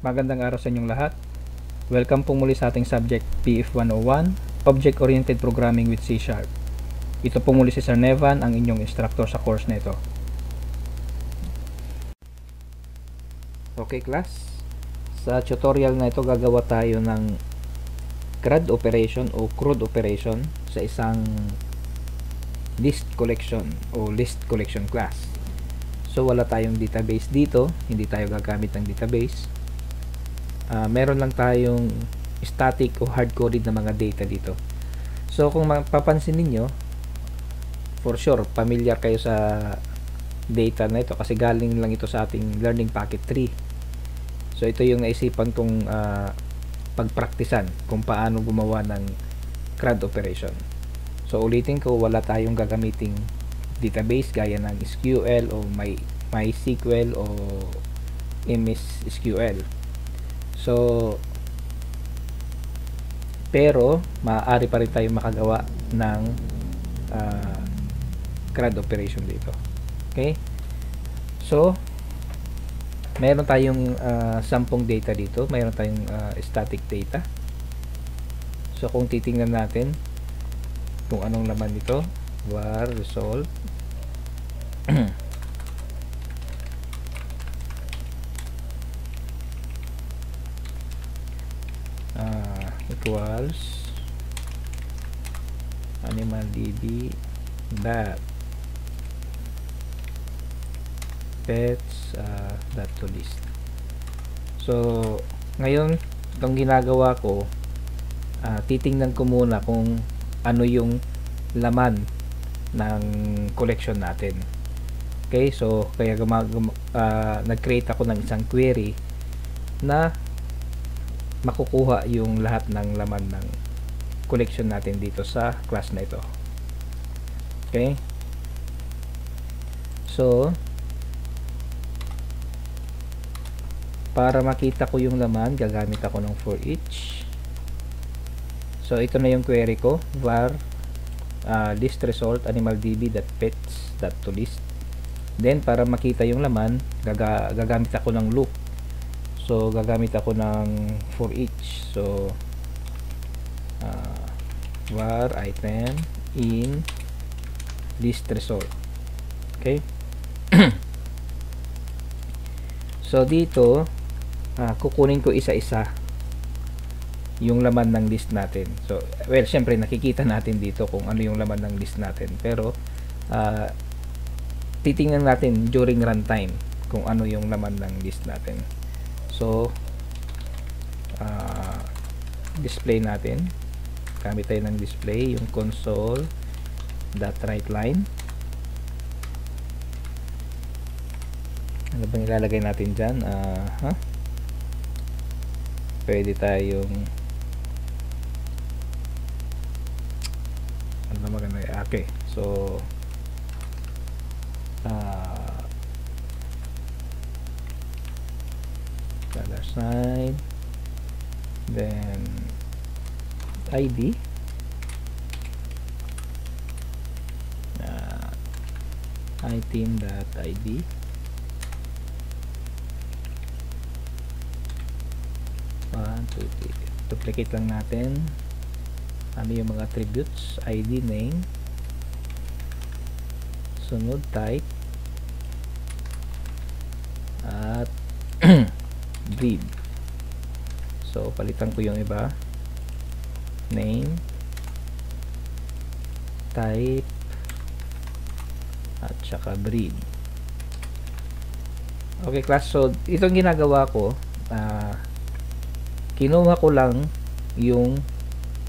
Magandang araw sa inyong lahat. Welcome po muli sa ating subject PF101, Object-Oriented Programming with C#. Ito po muli si Sir Nevan, ang inyong instructor sa course na ito. Okay class, sa tutorial na ito gagawa tayo ng CRUD operation o CRUD operation sa isang list collection o list collection class. So wala tayong database dito, hindi tayo gagamit ng database. Meron lang tayong static o hard-coded na mga data dito. So kung mapapansin ninyo, for sure familiar kayo sa data na ito kasi galing lang ito sa ating learning packet 3. So ito yung naisipan kong pagpraktisan kung paano gumawa ng CRUD operation. So ulitin ko, wala tayong gagamiting database gaya ng SQL o MySQL o MS SQL. So pero maaari pa rin tayo makagawa ng CRUD operation dito. Okay? So meron tayong 10 data dito, meron tayong static data. So kung titingnan natin kung anong laman nito, var result equals animal db dot pets dot to list. So ngayon itong ginagawa ko, titingnan ko muna kung ano yung laman ng collection natin. Okay, so kaya nag-create ako ng isang query na makukuha yung lahat ng laman ng collection natin dito sa class na ito. Okay, so para makita ko yung laman, gagamit ako ng for each. So ito na yung query ko, var list result animaldb.pets.toList. Then para makita yung laman, gagamit ako ng loop. So gagamit ako ng for each. So var item in list result. Okay? So dito kukunin ko isa-isa yung laman ng list natin. So well, syempre nakikita natin dito kung ano yung laman ng list natin, pero titingnan natin during runtime kung ano yung laman ng list natin. So display natin, gamit tayo ng display, yung console.writeLine. Ano bang ilalagay natin dyan? Pwede tayong ano maganda. Okay, so $sign, then ID, item.id, duplicate lang natin ano yung mga attributes, ID, name, sunod type at breed. So palitan ko yung iba, name, type at saka breed. Okay class, so itong ginagawa ko, kinuha ko lang yung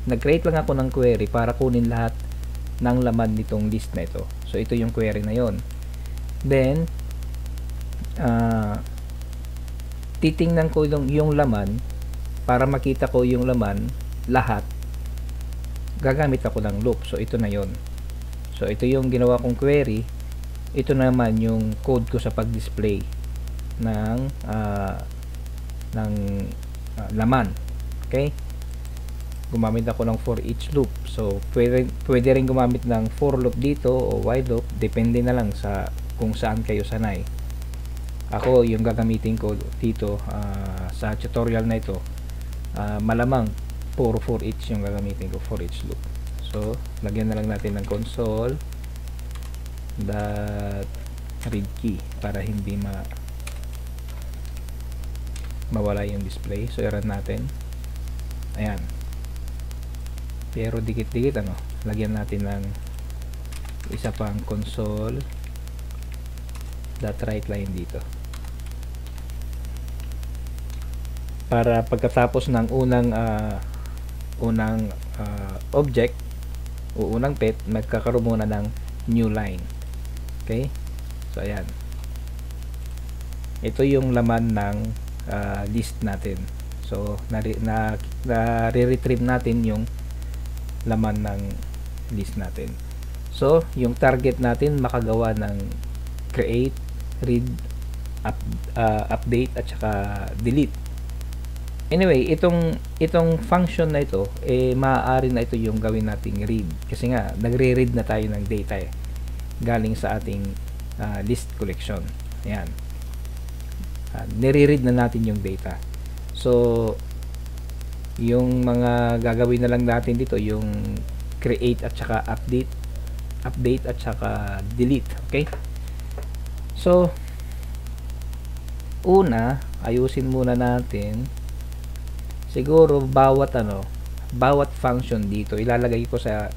nag-create lang ako ng query para kunin lahat ng laman nitong list na ito. So ito yung query na yon. Then titingnan ko yung laman para makita ko yung laman lahat. Gagamit ako ng loop. So ito na yon. So ito yung ginawa kong query. Ito naman yung code ko sa pag-display ng laman. Okay? Gumamit ako ng for each loop. So pwede rin gumamit ng for loop dito o while loop, depende na lang sa kung saan kayo sanay. Ako yung gagamitin ko dito sa tutorial na ito, malamang puro for each yung gagamitin ko, for each loop. So lagyan na lang natin ng console dot read key para hindi mawala yung display. So i-run natin. Ayan, pero dikit-dikit lagyan natin ng isa pang console dot write line dito, para pagkatapos ng unang object o unang pet, magkakaroon muna ng new line. Okay, so ayan, ito yung laman ng list natin. So nare-retrieve natin yung laman ng list natin. So yung target natin makagawa ng create, read, update at saka delete. Anyway, itong function na ito, maaari na ito yung gawin nating read, kasi nga nagre-read na tayo ng data galing sa ating list collection. Ayan, nire-read na natin yung data. So yung mga gagawin na lang natin dito, yung create at saka update at saka delete. Okay, so una, ayusin muna natin siguro bawat function dito ilalagay ko sa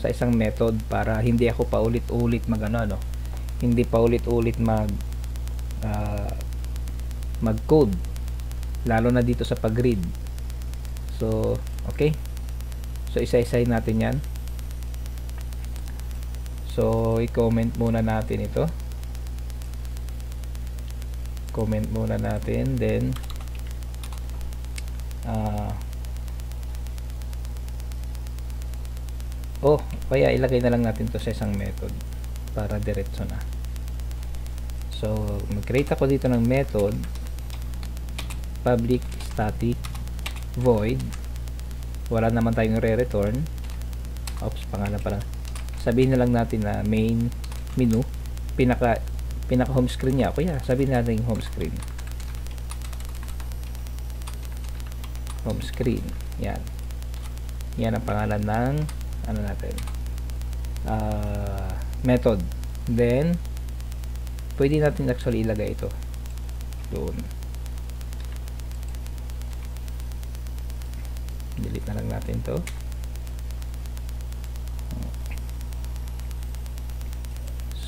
isang method, para hindi ako paulit-ulit hindi paulit-ulit mag-code, lalo na dito sa pag-read. So okay, so isa-isay natin yan. So i-comment muna natin ito, comment muna natin, then kaya ilagay na lang natin to sa isang method para diretso na. So mag-create ako dito ng method public static void, wala naman tayong re-return. Oops, pangalan pala. Sabihin na lang natin na main menu, pinaka home screen niya. Kaya sabihin natin home screen. Home screen. Yan. Yan ang pangalan ng natin. Method. Then pwede natin actually ilagay ito doon. Delete na lang natin to.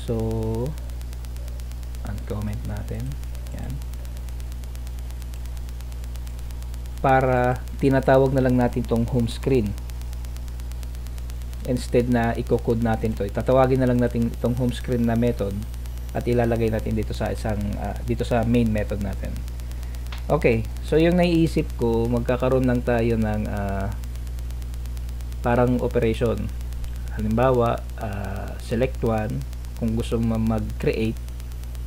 So uncomment natin. Yan. Para tinatawag na lang natin tong home screen, instead na i-code natin to, tatawagin na lang natin itong home screen na method at ilalagay natin dito sa dito sa main method natin. Okay, so yung naiisip ko, magkakaroon lang tayo ng parang operation. Halimbawa, select 1 kung gusto mo mag-create,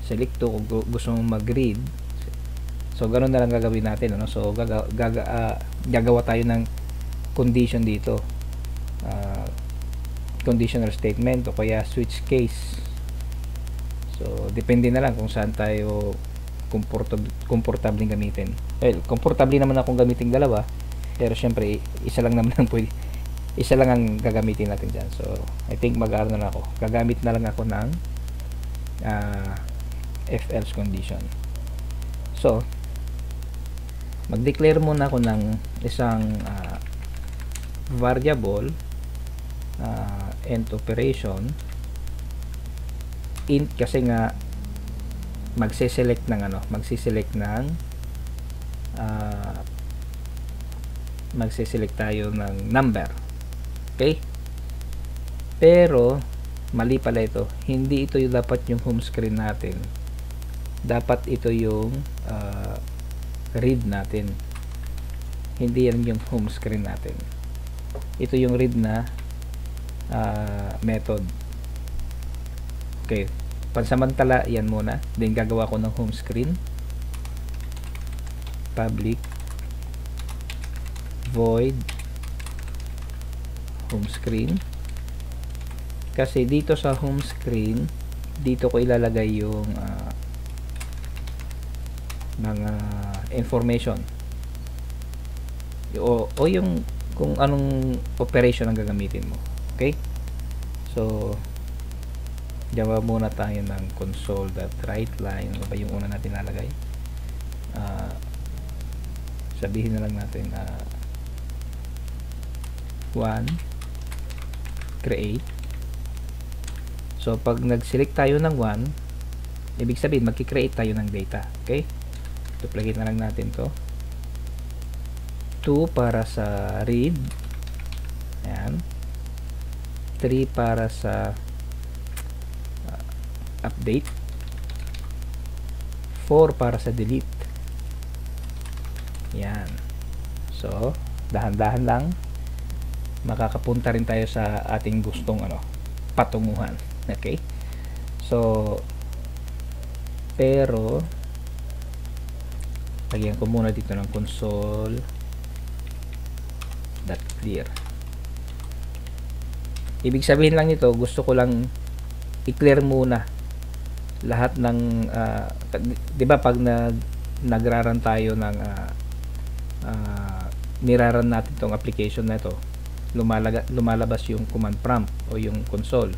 select 2 kung gusto mo mag-read. So ganoon na lang gagawin natin, so gagawa tayo ng condition dito, conditional statement o kaya switch case. So depende na lang kung saan tayo komportable gamitin. Well, komportable naman akong gamitin dalawa, pero syempre isa lang naman ang pwede, isa lang ang gagamitin natin dyan. So I think mag-aaral na ako, gagamit na lang ako ng if else condition. So mag-declare muna ako ng isang variable end operation int, kasi nga magse-select ng magse-select tayo ng number. Okay, pero mali pala ito, hindi ito yung dapat yung home screen natin, dapat ito yung read natin, hindi yan yung home screen natin. Ito yung read na method. Okay, pansamantala yan muna, then gagawa ko ng home screen public void home screen, kasi dito sa home screen, dito ko ilalagay yung mga information o yung kung anong operation ang gagamitin mo. Okay, so gawa muna tayo ng console.writeLine. Ano ba yung una natin lalagay? Sabihin na lang natin 1 create. So pag nag-select tayo ng 1, ibig sabihin magki-create tayo ng data. Okay, so plugin na lang natin to. 2 para sa read, ayan. 3 para sa update, 4 para sa delete. Yan. So dahan-dahan lang, makakapunta rin tayo sa ating gustong patunguhan. Okay, so pero lagyan ko muna dito ng console.clear. Ibig sabihin lang nito, gusto ko lang i-clear muna lahat ng di ba pag nagraran tayo ng niraran natin tong application na ito, lumalabas yung command prompt o yung console.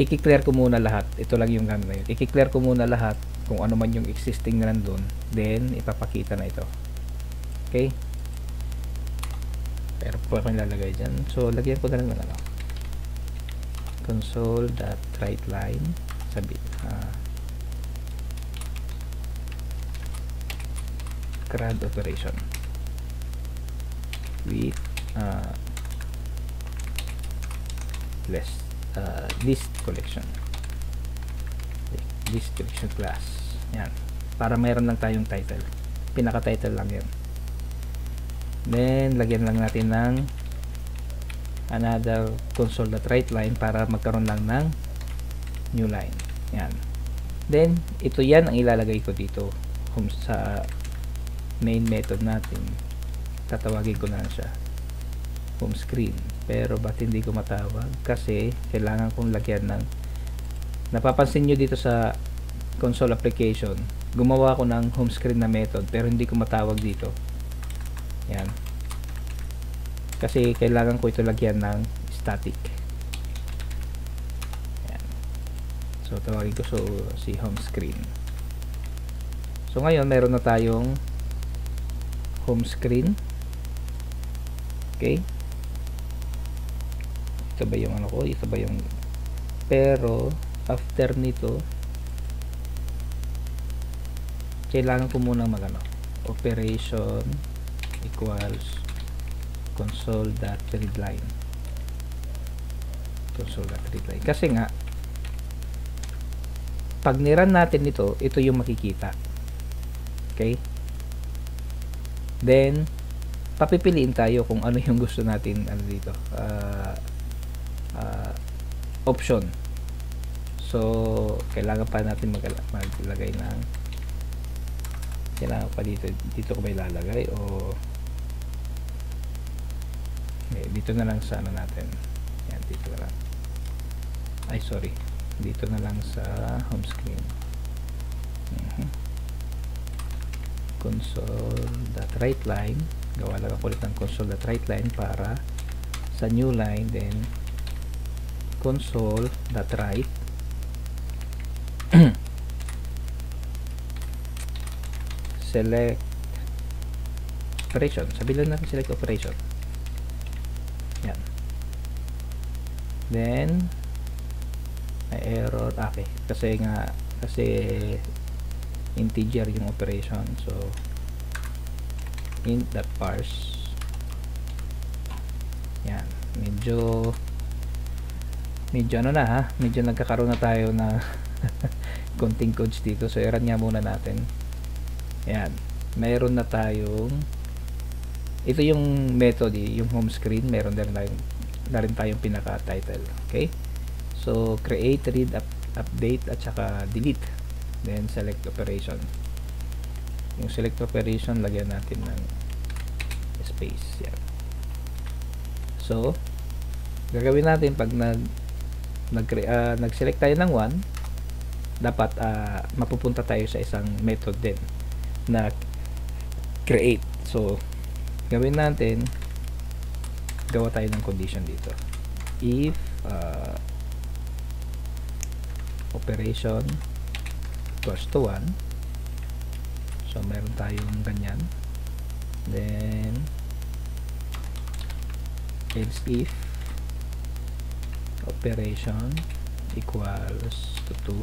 I-clear ko muna lahat. Ito lang yung gamit na yun. I-clear ko muna lahat kung ano man yung existing na nandun, then ipapakita na ito. Okay, pero po ako nilalagay dyan. So lagyan ko na lang ng console.writeLine, sabi CRUD operation with list collection class. Yan, para mayroon lang tayong title, pinaka title lang yan. Then lagyan lang natin ng another console.writeLine para magkaroon lang ng new line. Yan, then ito yan ang ilalagay ko dito sa main method natin. Tatawagin ko na siya home screen, pero ba't hindi ko matawag? Kasi kailangan kong lagyan ng, napapansin nyo dito sa console application, gumawa ko ng home screen na method pero hindi ko matawag dito. Yan, kasi kailangan ko ito lagyan ng static. Yan, so tawagin ko si home screen. So ngayon meron na tayong home screen. Okay, ito ba yung ito ba yung, pero after nito kailangan ko muna operation equals console.readLine. Kasi nga pag niran natin ito yung makikita. Okay, then papipiliin tayo kung ano yung gusto natin dito, option. So kailangan pa natin maglagay ng, kailangan pa dito ko may lalagay, o dito na lang sa natin. Yan, dito na lang, sorry, dito na lang sa home screen. Console.writeLine, gawa lang ako ulit ng console.writeLine para sa new line, then console.write select operation, sabihin lang natin select operation. Yan, then may error. Okay, kasi integer yung operation, so int.parse. Yan, medyo medyo nagkakaroon na tayo na konting codes dito, so i-run nga muna natin. Yan, mayroon na tayong, ito yung method, yung home screen, meron na rin tayong pinaka title. Okay, so create, read, update at saka delete, then select operation. Yung select operation lagyan natin ng space. Yan, so gagawin natin pag nag-select tayo ng 1, dapat mapupunta tayo sa isang method din na create. So gawin natin, gawa tayo ng condition dito. If operation equals to 1, so meron tayong ganyan. Then else if operation equals to 2,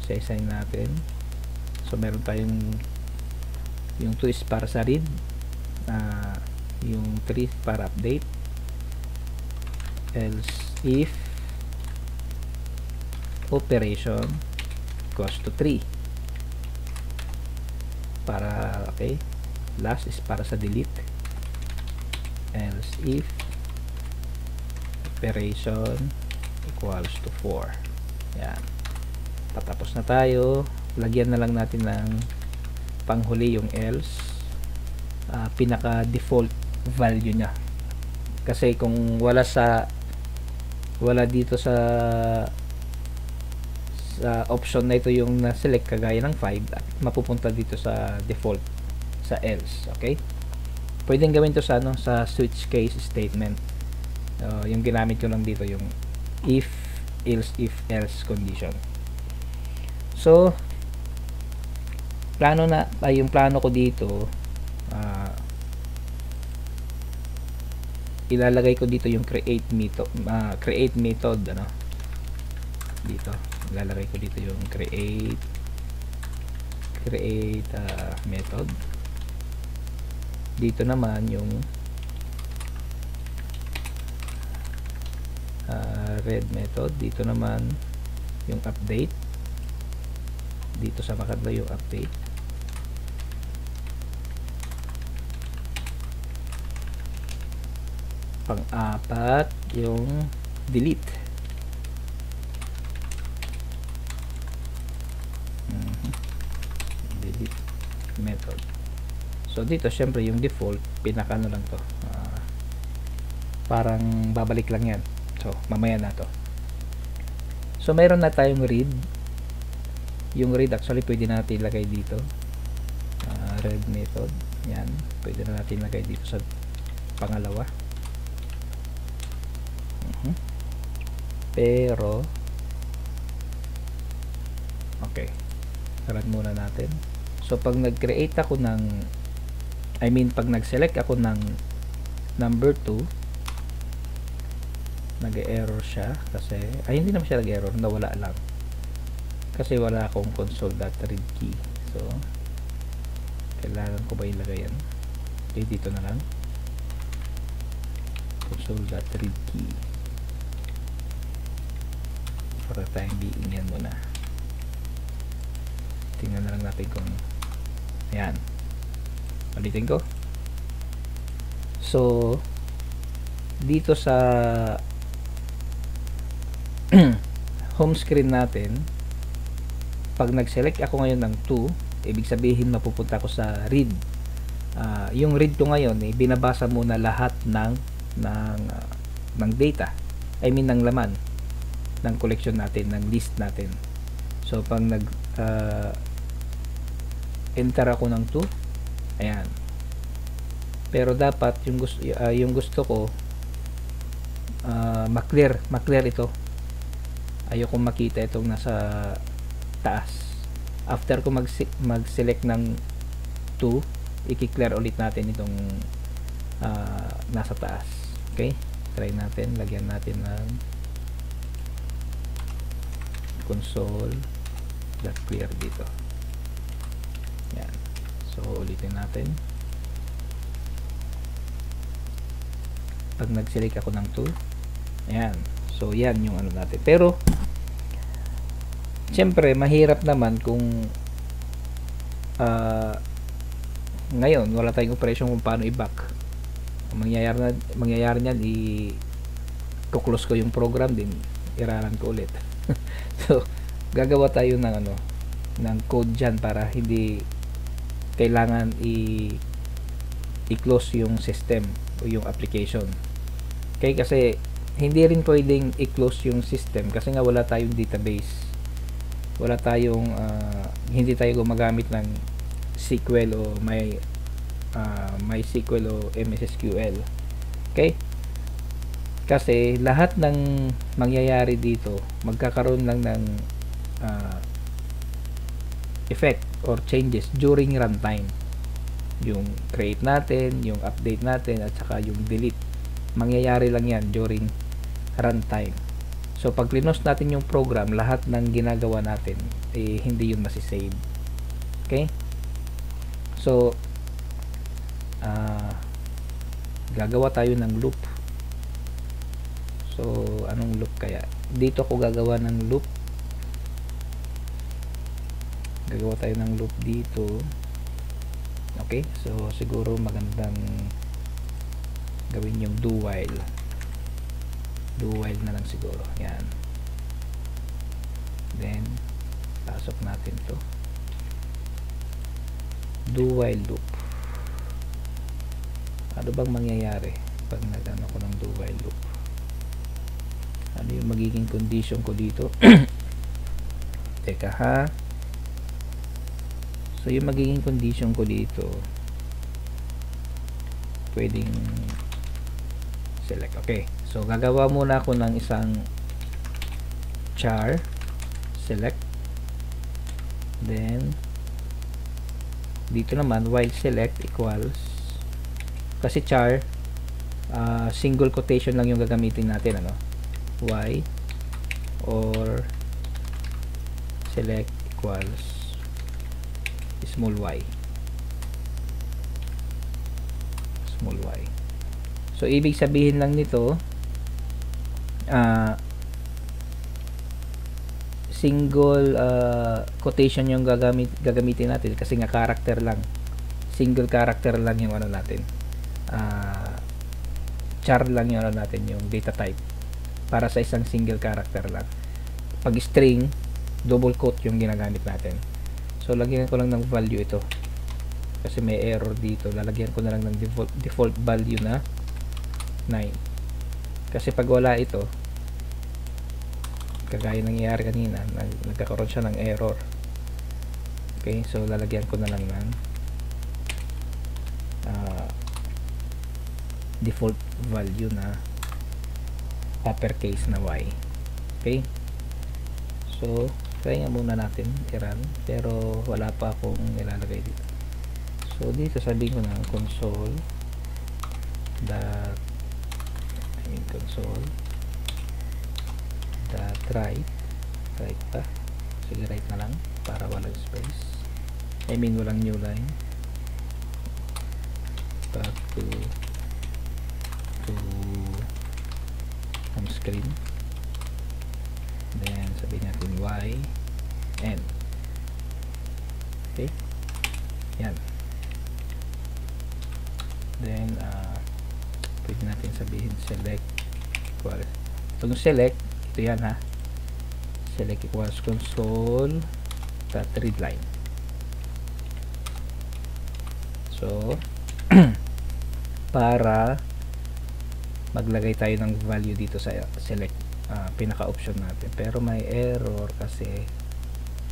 isa-isay natin. So meron tayong yung 2 is para sa read, yung 3 para update. Else if operation equals to 3 para, okay, last is para sa delete. Else if operation equals to 4. Yan, patapos na tayo. Lagyan na lang natin ng panghuli yung else, pinaka default value nya, kasi kung wala dito sa option na ito yung na select kagaya ng 5, mapupunta dito sa default sa else. Okay, pwedeng gawin to sa sa switch case statement. Yung ginamit ko lang dito yung if else condition. So yung plano ko dito, ilalagay ko dito yung create method, dito ilalagay ko dito yung create method. Dito naman yung read method. Dito naman yung update. Dito sa makadlo yung update. Pang-apat yung delete. Delete method. So dito syempre yung default pinaka lang to, parang babalik lang yan. So mamaya na to. So mayroon na tayong read. Yung read actually pwede natin ilagay dito, read method. Yan, pwede na natin ilagay dito sa pangalawa. Pero okay, sarad muna natin. So pag nag-create ako ng, pag nag-select ako ng number 2, nag-error siya kasi, hindi naman siya nag-error, nawala lang kasi wala akong console.read key. So kailangan ko ba ilagay yan? Okay, dito na lang console.read key para time being. Yan muna, tingnan na lang natin kung ayan, ulitin ko. So dito sa home screen natin, pag nag-select ako ngayon ng 2, ibig sabihin mapupunta ko sa read. Yung read ko ngayon, binabasa muna lahat ng data, ng laman ng collection natin, ng list natin. So pag enter ako ng 2, ayan. Pero dapat yung gusto ko, ma-clear ito. Ayoko makita itong nasa taas. After ko mag-select ng 2, i-clear ulit natin itong nasa taas. Okay, try natin, lagyan natin ng console.clear dito. Yan. So ulitin natin. Pag nag-select ako ng 2, ayan. So yan yung ano natin. Pero siyempre mahirap naman kung ngayon wala tayong operation kung paano i-back. Ang mangyayari niyan, i-close ko yung program din, iraran ko ulit. So gagawa tayo ng ng code dyan para hindi kailangan i-close yung system o yung application. Okay, kasi hindi rin pwedeng i-close yung system kasi nga wala tayong database. wala tayong hindi tayo gumagamit ng SQL o MySQL o MS SQL. Okay? Kasi lahat ng mangyayari dito magkakaroon lang ng effect or changes during runtime. Yung create natin, yung update natin, at saka yung delete, mangyayari lang yan during runtime. So pag close natin yung program, lahat ng ginagawa natin hindi yun masisave. Okay? So gagawa tayo ng loop. So anong loop kaya? Dito ako gagawa ng loop. Gagawa tayo ng loop dito. Okay, so siguro magandang gawin yung do while na lang siguro. Yan, then pasok natin to do while loop. Ano bang mangyayari pag nagano ko ng do while loop? Ano yung magiging condition ko dito? Teka ha. So yung magiging condition ko dito, pwedeng select. Okay, so gagawa muna ako ng isang char select, then dito naman while select equals, kasi char single quotation lang yung gagamitin natin, ano, y or select equals small y. So ibig sabihin lang nito, single quotation yung gagamitin natin, kasi nga character lang, single character lang yung ano natin, char lang yung ano natin, yung data type para sa isang single character lang. Pag string, double quote yung ginagamit natin. So lagyan ko lang ng value ito kasi may error dito. Lalagyan ko na lang ng default value na 9, kasi pag wala ito, kagaya nangyayari kanina, nagkakaroon siya ng error. Okay, so lalagyan ko na lang ng default value na uppercase na y. Okay, so try nga muna natin i-run, pero wala pa akong nilalagay dito. So dito sabihin ko na console dot write pa, sige write na lang para walang space, walang new line, back to home screen, then sabihin natin y n. Okay, yan. Then pwede natin sabihin select equals, itong select, ito yan ha, select equals console dot readline. So para maglagay tayo ng value dito sa select, pinaka option natin, pero may error kasi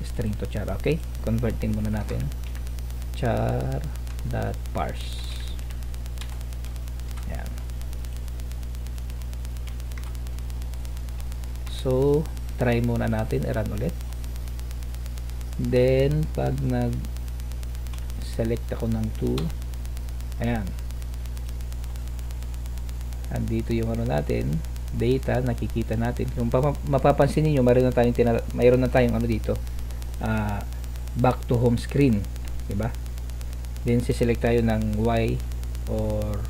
string to char. Okay, convertin muna natin, char dot parse. Yan. So try muna natin i-run ulit, then pag nag select ako ng 2, ayan, andito yung ano natin, data, nakikita natin. Kung mapapansin niyo, mayroon na tayong ano dito, back to home screen, di ba? Then si-select tayo ng y, or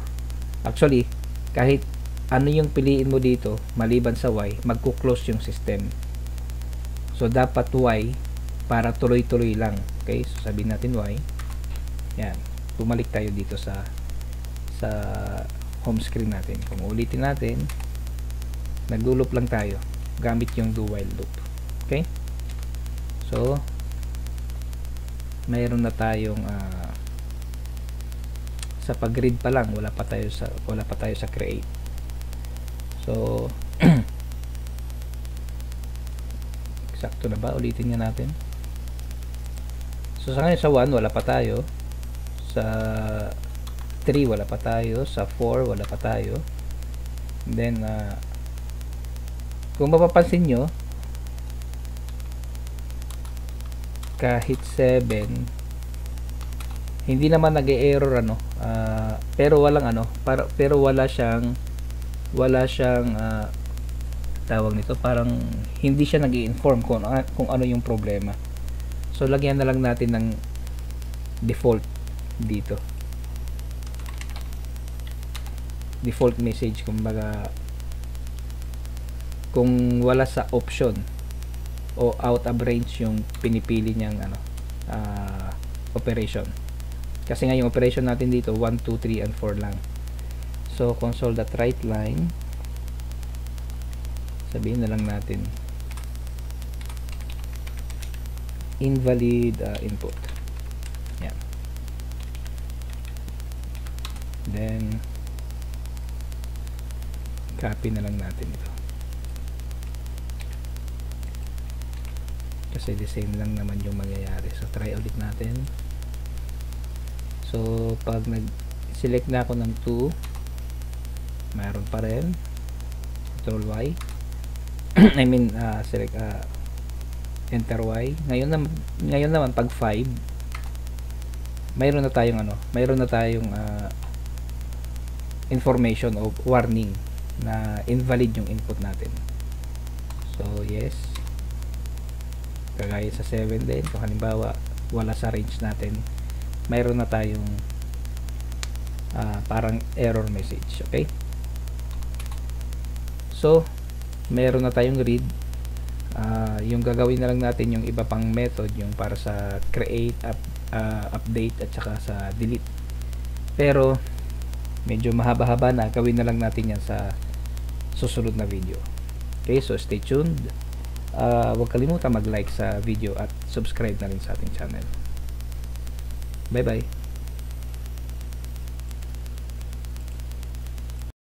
actually kahit ano yung piliin mo dito maliban sa y, magko-close yung system. So dapat y para tuloy-tuloy lang. Okay, so sabihin natin y. Yan, bumalik tayo dito sa home screen natin. Kung ulitin natin, nag-loop lang tayo gamit yung do while loop. Okay, so mayroon na tayong sa pag-read pa lang, wala pa tayo sa create. So sakto na ba? Ulitin nga natin. So sa ngayon sa 1 wala pa tayo, sa 3 wala pa tayo, sa 4 wala pa tayo. Then kung mapapansin nyo, kahit 7 hindi naman nag-e-error pero walang pero wala siyang tawag nito, parang hindi siya nag-i-inform kung ano yung problema. So lagyan na lang natin ng default dito, default message, kumbaga kung wala sa option o out of range yung pinipili niyang operation. Kasi nga yung operation natin dito 1, 2, 3 and 4 lang. So console.writeLine, sabihin na lang natin invalid input. Yan. Then copy na lang natin ito. Kasi the same lang naman yung mangyayari. So try ulit natin. So pag nag-select na ako ng 2, mayroon pa rin. Control Y. I mean select enter Y. Ngayon naman pag 5, mayroon na tayong information o warning na invalid yung input natin. So yes, kagaya sa 7 din, kung halimbawa wala sa range natin, mayroon na tayong parang error message. Okay, so mayroon na tayong read. Yung gagawin na lang natin yung iba pang method, yung para sa create, update at saka sa delete, pero medyo mahaba-haba na. Gawin na lang natin yan sa susunod na video. Okay, so stay tuned. Huwag kalimutan mag-like sa video at subscribe na rin sa ating channel. Bye bye.